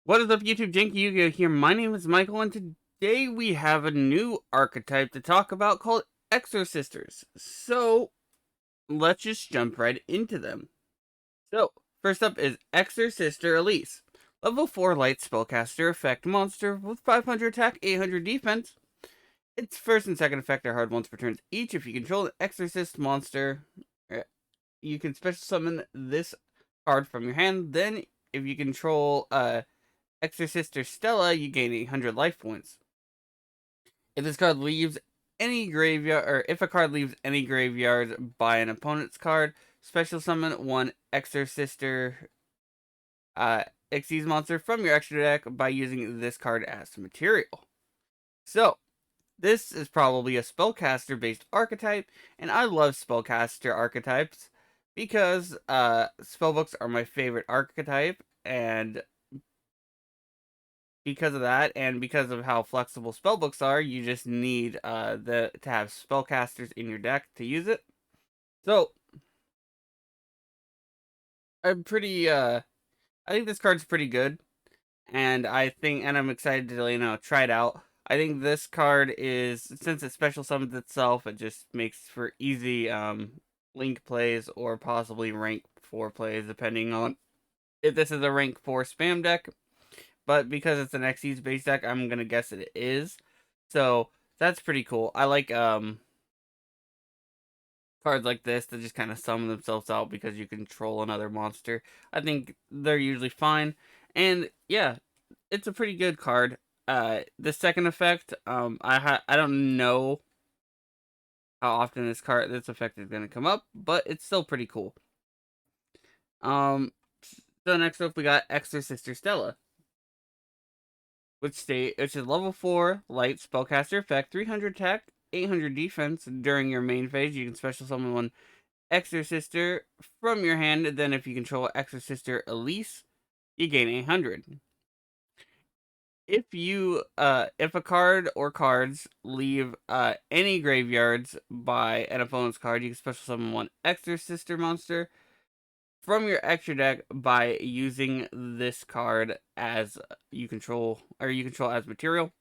What is up, YouTube? JankyYGO here. My name is Michael, and today we have a new archetype to talk about called Exorcisters. So, let's just jump right into them. So, first up is Exorsister Elise. Level 4 light spellcaster effect monster with 500 attack, 800 defense. Its first and second effect are hard once per turn each. If you control an exorcist monster, you can special summon this card from your hand. Then, if you control Exorsister Stella, you gain 800 life points. If this card leaves any graveyard, or if a card leaves any graveyard by an opponent's card, special summon one Exorsister Xyz monster from your extra deck by using this card as material. So, this is probably a spellcaster based archetype, and I love spellcaster archetypes because spellbooks are my favorite archetype, and because of that, and because of how flexible spellbooks are, you just need to have spellcasters in your deck to use it. So I'm pretty I think this card's pretty good, and I'm excited to try it out. I think this card is, since it special summons itself, it just makes for easy link plays or possibly rank 4 plays, depending on if this is a rank 4 spam deck. But because it's an Xyz base deck, I'm gonna guess it is. So that's pretty cool. I like cards like this that just kind of summon themselves out because you control another monster. I think they're usually fine, and yeah, it's a pretty good card. The second effect, I don't know how often this effect is gonna come up, but it's still pretty cool. So next up we got Exorsister Stella, which is level 4 light spellcaster effect, 300 attack, 800 defense. During your main phase, you can special summon one Exorsister from your hand. Then if you control Exorsister Elise, you gain 800. If a card or cards leave any graveyards by an opponent's card, you can special summon one Exorsister monster from your extra deck by using this card as you control as material.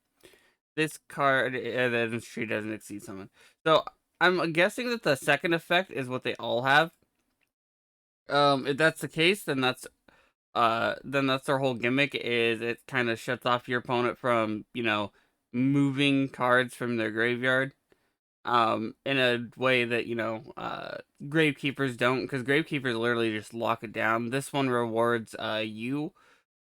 This card then she doesn't exceed summon. So I'm guessing that the second effect is what they all have. If that's the case, then that's their whole gimmick, is it kind of shuts off your opponent from, moving cards from their graveyard. In a way that, Gravekeepers don't, because Gravekeepers literally just lock it down. This one rewards you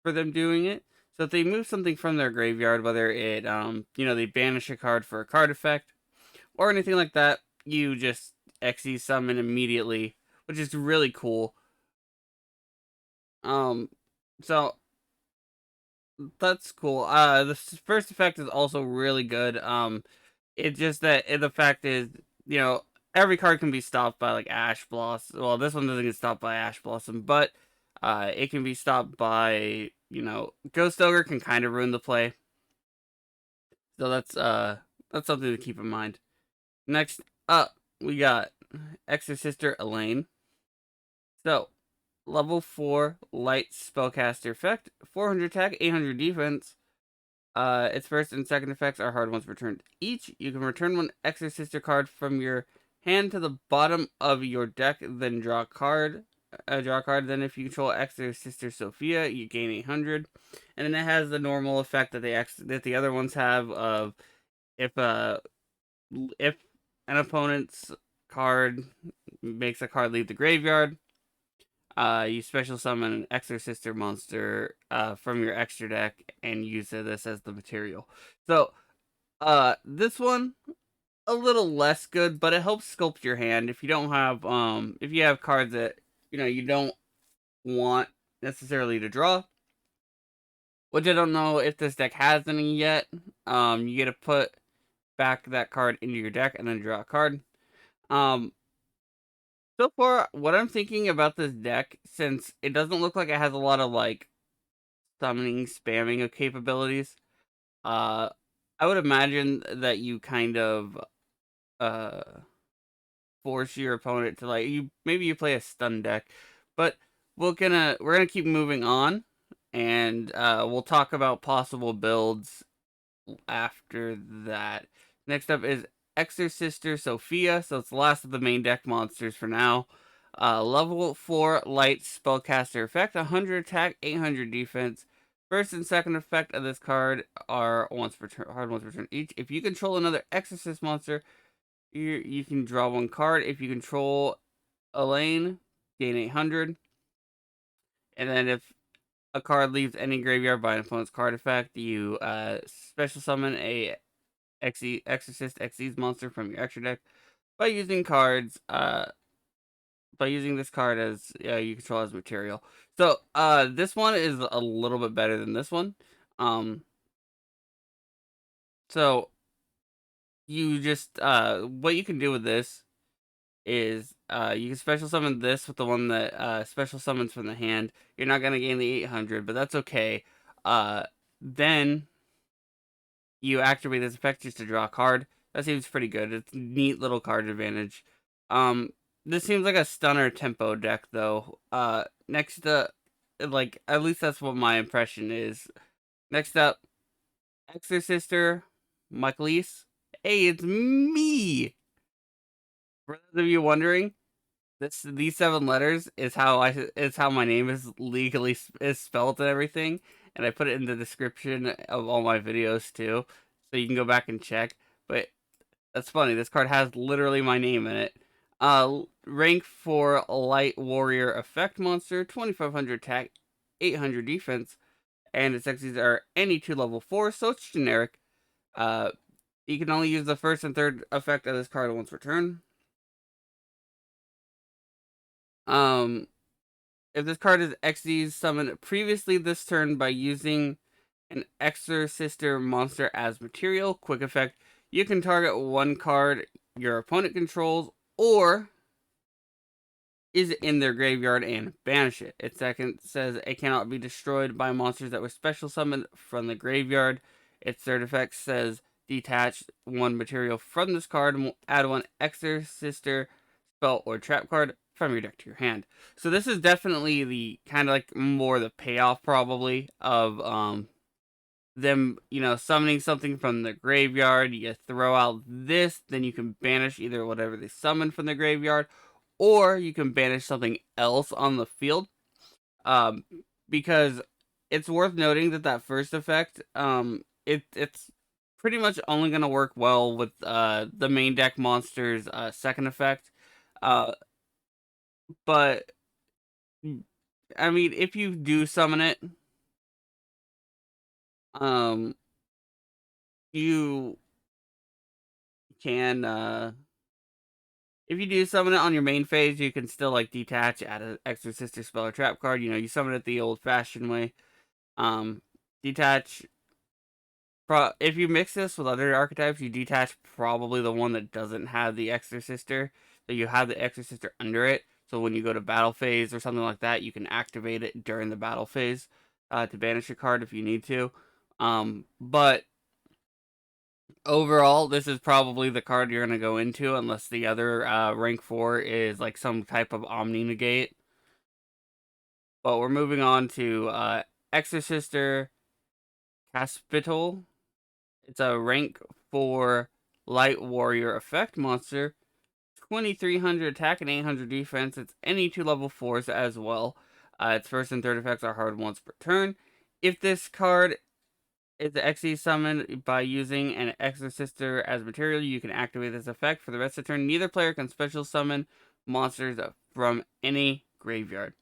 for them doing it. So if they move something from their graveyard, whether it, they banish a card for a card effect, or anything like that, you just Xyz summon immediately, which is really cool. So that's cool. The first effect is also really good. It's just that the fact is, every card can be stopped by like Ash Blossom. Well, this one doesn't get stopped by Ash Blossom, but it can be stopped by, Ghost Ogre can kind of ruin the play. So that's something to keep in mind. Next up, we got Exorsister Elaine. So, level 4 light spellcaster effect, 400 attack, 800 defense. Its first and second effects are hard once returned each. You can return one Exorsister card from your hand to the bottom of your deck, then draw a card. Then if you control Exorsister Sophia, you gain 800. And then it has the normal effect that the other ones have of if an opponent's card makes a card leave the graveyard, you special summon an Exorsister monster from your extra deck and use this as the material. So, this one, a little less good, but it helps sculpt your hand. If you don't have, if you have cards that, you don't want necessarily to draw, which I don't know if this deck has any yet, you get to put back that card into your deck and then draw a card. So far, what I'm thinking about this deck, since it doesn't look like it has a lot of, like, summoning, spamming of capabilities, I would imagine that you kind of, force your opponent to, maybe you play a stun deck, but we're gonna keep moving on. and we'll talk about possible builds after that. Next up is Exorsister Sophia, so it's the last of the main deck monsters for now. Level 4 light spellcaster effect, 100 attack, 800 defense. First and second effect of this card are once per turn, hard once per turn each. If you control another Exorcist monster, you can draw one card. If you control Elaine, gain 800. And then if a card leaves any graveyard by an opponent's card effect, you special summon a Exorcist Xyz monster from your extra deck by using cards. By using this card as you control as material. So this one is a little bit better than this one. So you just what you can do with this is you can special summon this with the one that special summons from the hand. You're not gonna gain the 800, but that's okay. Then you activate this effect just to draw a card. That seems pretty good. It's a neat little card advantage. This seems like a stunner tempo deck though. Next like at least that's what my impression is. Next up, Exorsister Mikhaelise. Hey, it's me. For those of you wondering, these 7 letters is how my name is legally is spelled and everything, and I put it in the description of all my videos too, so you can go back and check. But that's funny. This card has literally my name in it. Rank 4 light warrior effect monster, 2500 attack, 800 defense, and its Xyz are any 2 level 4, so it's generic. You can only use the first and third effect of this card once per turn. If this card is Xyz summoned previously this turn by using an Exorsister monster as material, quick effect, you can target one card your opponent controls or is in their graveyard and banish it. Its second says it cannot be destroyed by monsters that were special summoned from the graveyard. Its third effect says detach one material from this card and add one Exorsister spell or trap card from your deck to your hand. So this is definitely the kind of like more the payoff probably of them, summoning something from the graveyard. You throw out this, then you can banish either whatever they summon from the graveyard, or you can banish something else on the field. Because it's worth noting that first effect, it's pretty much only gonna work well with the main deck monster's second effect. But I mean, if you do summon it, you can if you do summon it on your main phase, you can still like detach, add an Exorsister spell or trap card. You summon it the old-fashioned way. Detach. If you mix this with other archetypes, you detach probably the one that doesn't have the Exorsister. So you have the Exorsister under it. So when you go to battle phase or something like that, you can activate it during the battle phase to banish a card if you need to. But overall, this is probably the card you're going to go into unless the other rank 4 is like some type of Omni Negate. But we're moving on to Exorsister Caspitelle. It's a rank 4 light warrior effect monster. 2300 attack and 800 defense. It's any 2 level 4s as well. Its first and third effects are hard once per turn. If this card is Xyz summoned by using an Exorsister as material, you can activate this effect for the rest of the turn. Neither player can special summon monsters from any graveyard.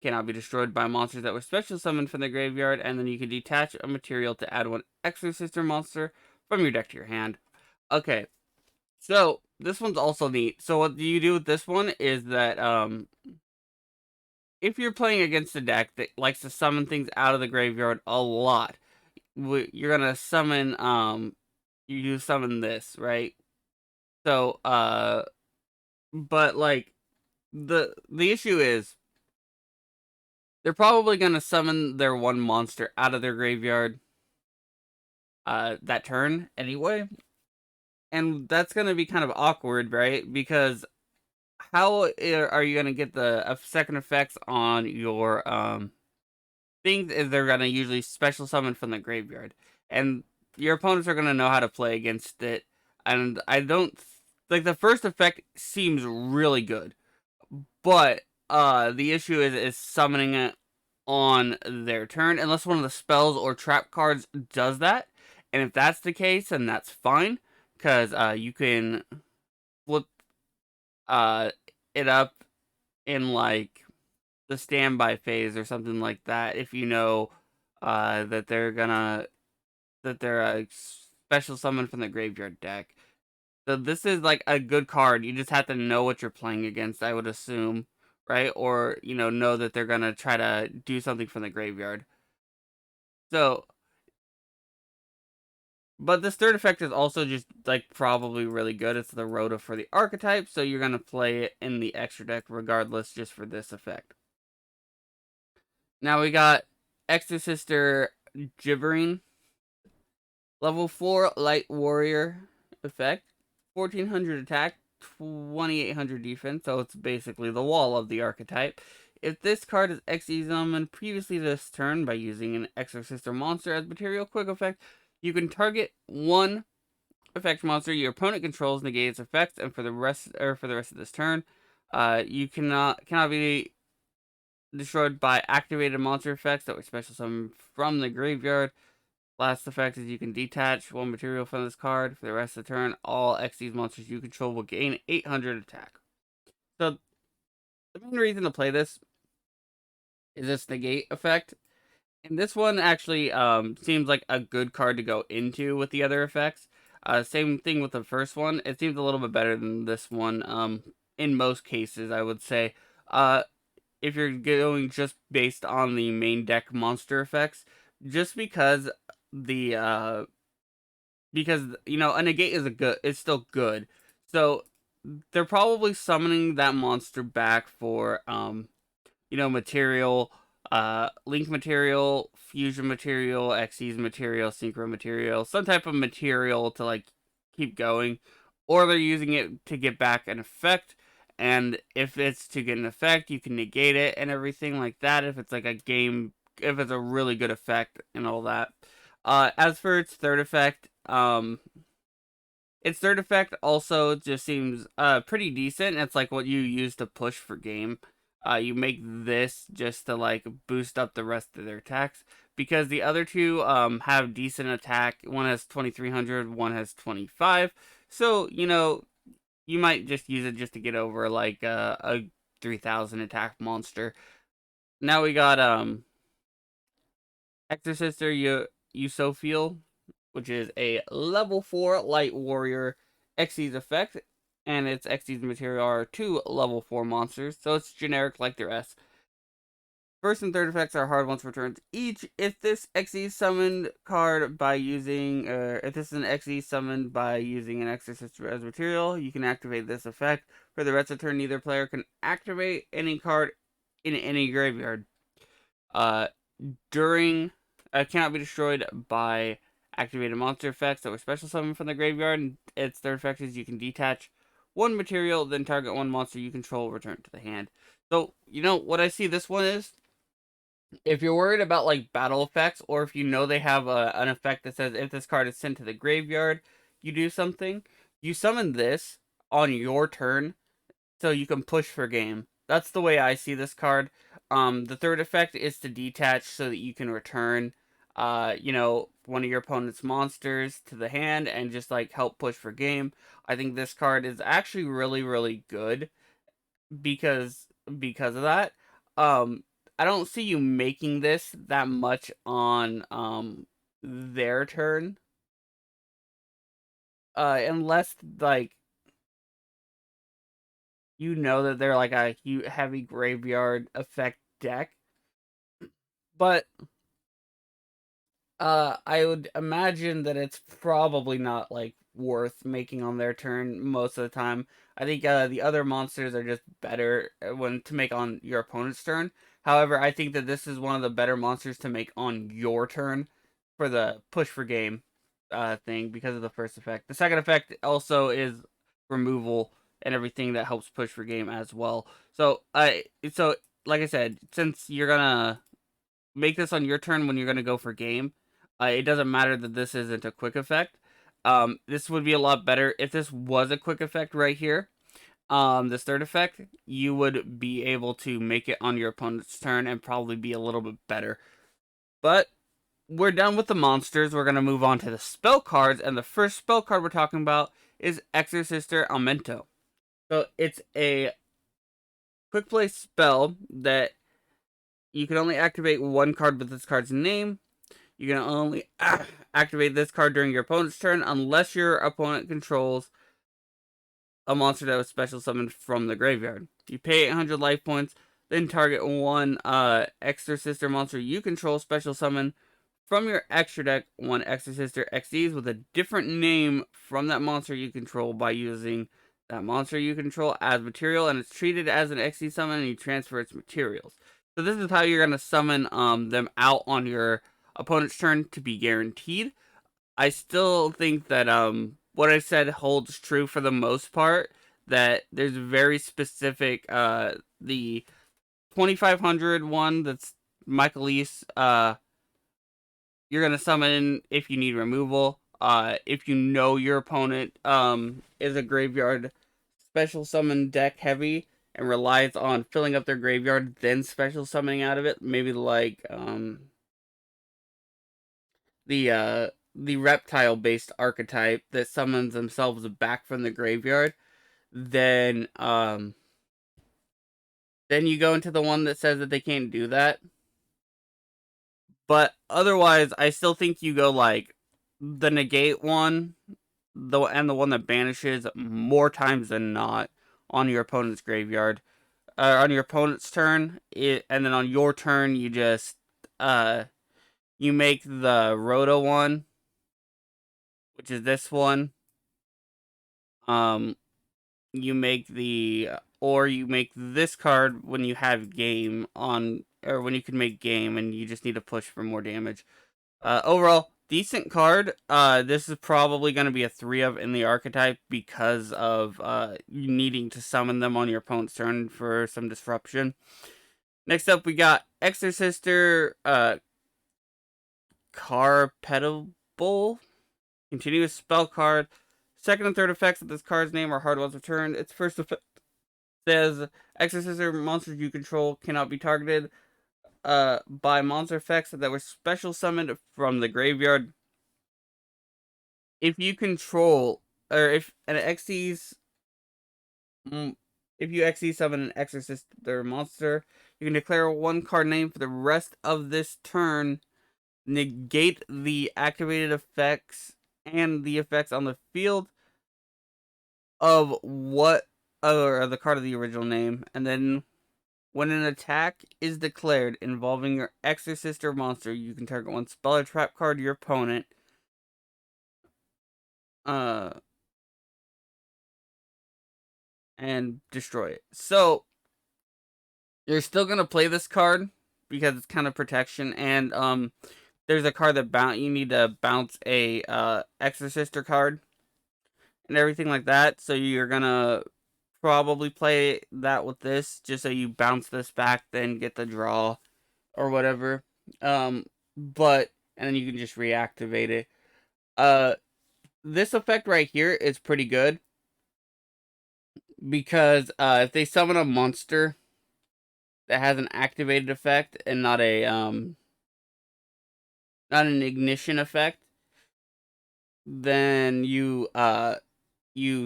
Cannot be destroyed by monsters that were special summoned from the graveyard, and then you can detach a material to add one Exorsister monster from your deck to your hand. Okay, so this one's also neat. So what you do with this one is that if you're playing against a deck that likes to summon things out of the graveyard a lot, you're gonna summon you summon this, right? So but like the issue is they're probably gonna summon their one monster out of their graveyard that turn anyway. And that's gonna be kind of awkward, right? Because how are you gonna get the second effects on your things is they're gonna usually special summon from the graveyard, and your opponents are gonna know how to play against it. And I don't like the first effect seems really good, but the issue is summoning it on their turn, unless one of the spells or trap cards does that. And if that's the case, then that's fine, because you can flip uh it up in like the standby phase or something like that if you know that they're a special summon from the graveyard deck. So this is like a good card. You just have to know what you're playing against, I would assume, right? Or know that they're gonna try to do something from the graveyard. So, but this third effect is also just like probably really good. It's the Rhoda for the archetype, so you're gonna play it in the extra deck regardless, just for this effect. Now we got Exorsister Jibrine, level 4 light warrior effect, 1400 attack, 2800 defense, so it's basically the wall of the archetype. If this card is XE summoned previously this turn by using an Exorsister monster as material quick effect, you can target one effect monster your opponent controls, negate its effects, and for the rest of this turn, you cannot be destroyed by activated monster effects that were special summoned from the graveyard. Last effect is you can detach one material from this card. For the rest of the turn, all XD monsters you control will gain 800 attack. So, the main reason to play this is this negate effect. And this one actually seems like a good card to go into with the other effects. Same thing with the first one. It seems a little bit better than this one in most cases, I would say. If you're going just based on the main deck monster effects, just because the a negate is still good. So they're probably summoning that monster back for material, link material, fusion material, Xyz material, synchro material, some type of material to like keep going, or they're using it to get back an effect. And if it's to get an effect, you can negate it and everything like that. If it's like a game, if it's a really good effect and all that. As for its third effect, its third effect also just seems pretty decent. It's like what you use to push for game. You make this just to like boost up the rest of their attacks, because the other two have decent attack. One has 2300, one has 25. So, you might just use it just to get over like a 3000 attack monster. Now we got Exorsister Usophiel, which is a level 4 light warrior Xyz effect, and its Xyz material are 2 level 4 monsters, so it's generic like their S. First and third effects are hard once per turn each. If this Xyz summoned card by using, if this is an Xyz summoned by using an Exorcister as material, you can activate this effect. For the rest of the turn, neither player can activate any card in any graveyard. Uh, during cannot be destroyed by activated monster effects that were special summoned from the graveyard. And its third effect is you can detach one material, then target one monster you control, return to the hand. So, what I see this one is, if you're worried about like battle effects, or if they have an effect that says if this card is sent to the graveyard, you do something, you summon this on your turn so you can push for game. That's the way I see this card. The third effect is to detach so that you can return, one of your opponent's monsters to the hand and just like help push for game. I think this card is actually really, really good because of that. I don't see you making this that much on their turn, unless like that they're like a heavy graveyard effect deck. But I would imagine that it's probably not like worth making on their turn most of the time. I think the other monsters are just better when to make on your opponent's turn. However, I think that this is one of the better monsters to make on your turn for the push for game thing, because of the first effect. The second effect also is removal and everything that helps push for game as well. So like I said, since you're gonna make this on your turn when you're going to go for game. It doesn't matter that this isn't a quick effect. This would be a lot better if this was a quick effect right here. This third effect, you would be able to make it on your opponent's turn and probably be a little bit better. But we're done with the monsters. We're going to move on to the spell cards, and the first spell card we're talking about is Exorsister Amento. So it's a quick play spell that you can only activate one card with this card's name. You can only activate this card during your opponent's turn unless your opponent controls a monster that was special summoned from the graveyard. You pay 800 life points, then target one Exorcister monster you control special summon from your extra deck one Exorsister XEs with a different name from that monster you control by using that monster you control as material, and it's treated as an XE summon and you transfer its materials. So this is how you're going to summon them out on your opponent's turn to be guaranteed. I still think that what I said holds true for the most part, that there's very specific the 2500 one that's Mikhaelise, you're going to summon if you need removal. If you know your opponent is a graveyard special summon deck heavy and relies on filling up their graveyard, then special summoning out of it, maybe like the reptile based archetype that summons themselves back from the graveyard, then you go into the one that says that they can't do that. But otherwise, I still think you go like the negate one, the one that banishes more times than not on your opponent's graveyard, on your opponent's turn, and then on your turn you just you make the Rhoda one, which is this one. You make you make this card when you have game on, or when you can make game and you just need to push for more damage. Overall, decent card. This is probably going to be a 3 of in the archetype because of you needing to summon them on your opponent's turn for some disruption. Next up, we got Exorsister Carpedibel. Continuous spell card. Second and third effects of this card's name are hard once returned. Its first effect says Exorcister monsters you control cannot be targeted by monster effects that were special summoned from the graveyard. If you control, or if an XE's, if you XE summon an Exorcister monster, you can declare one card name for the rest of this turn, negate the activated effects and the effects on the field of what, or the card of the original name, and then when an attack is declared involving your Exorcister monster, you can target one spell or trap card your opponent. And destroy it. So you're still gonna play this card because it's kind of protection, and there's a card that you need to bounce a Exorcister card and everything like that. So you're gonna probably play that with this, just so you bounce this back, then get the draw or whatever. But and then you can just reactivate it. This effect right here is pretty good because if they summon a monster that has an activated effect and not an ignition effect, then you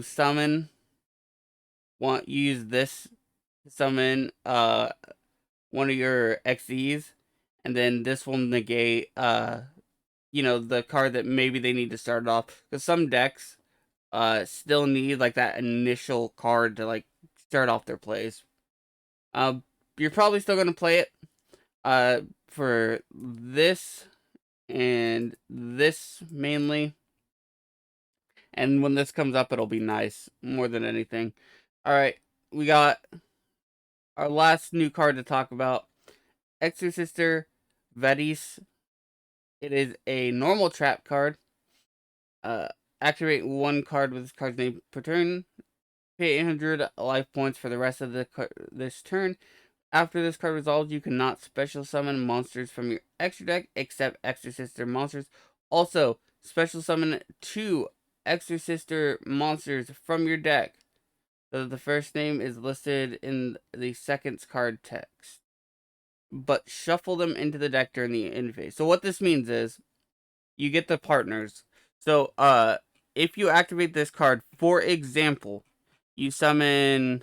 summon use this to summon one of your XEs, and then this will negate the card that maybe they need to start it off, because some decks still need like that initial card to like start off their plays. You're probably still gonna play it for this and this mainly, and when this comes up it'll be nice more than anything. Alright, we got our last new card to talk about, Exorsister Vadis. It is a normal trap card. Activate one card with this card's name per turn. Pay 800 life points for the rest of this turn. After this card resolves, you cannot special summon monsters from your extra deck except Exorsister monsters. Also, special summon 2 Exorsister monsters from your deck. So the first name is listed in the second's card text. But shuffle them into the deck during the end phase. So what this means is you get the partners. So if you activate this card, for example, you summon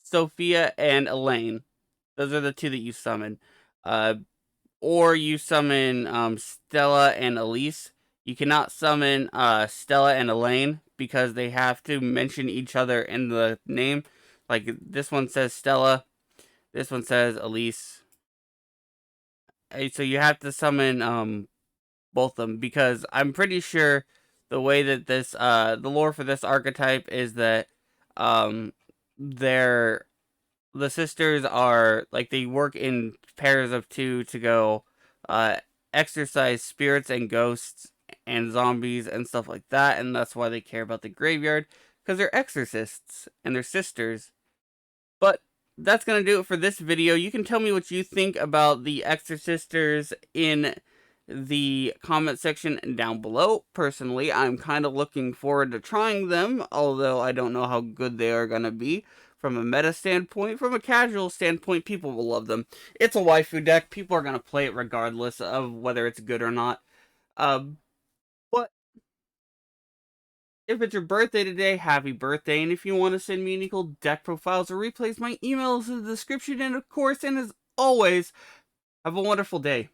Sophia and Elaine. Those are the 2 that you summon. Or you summon Stella and Elise. You cannot summon Stella and Elaine because they have to mention each other in the name. Like this one says Stella, this one says Elise. So you have to summon both of them because I'm pretty sure the way that this the lore for this archetype is that they're the sisters are like they work in pairs of 2 to go exorcise spirits and ghosts and zombies and stuff like that, and that's why they care about the graveyard, because they're exorcists and they're sisters. But that's gonna do it for this video. You can tell me what you think about the Exorcisters in the comment section down below. Personally, I'm kind of looking forward to trying them, although I don't know how good they are going to be from a meta standpoint. From a casual standpoint, people will love them. It's a waifu deck. People are going to play it regardless of whether it's good or not. But if it's your birthday today, happy birthday. And if you want to send me any cool deck profiles or replays, my email is in the description. And of course, and as always, have a wonderful day.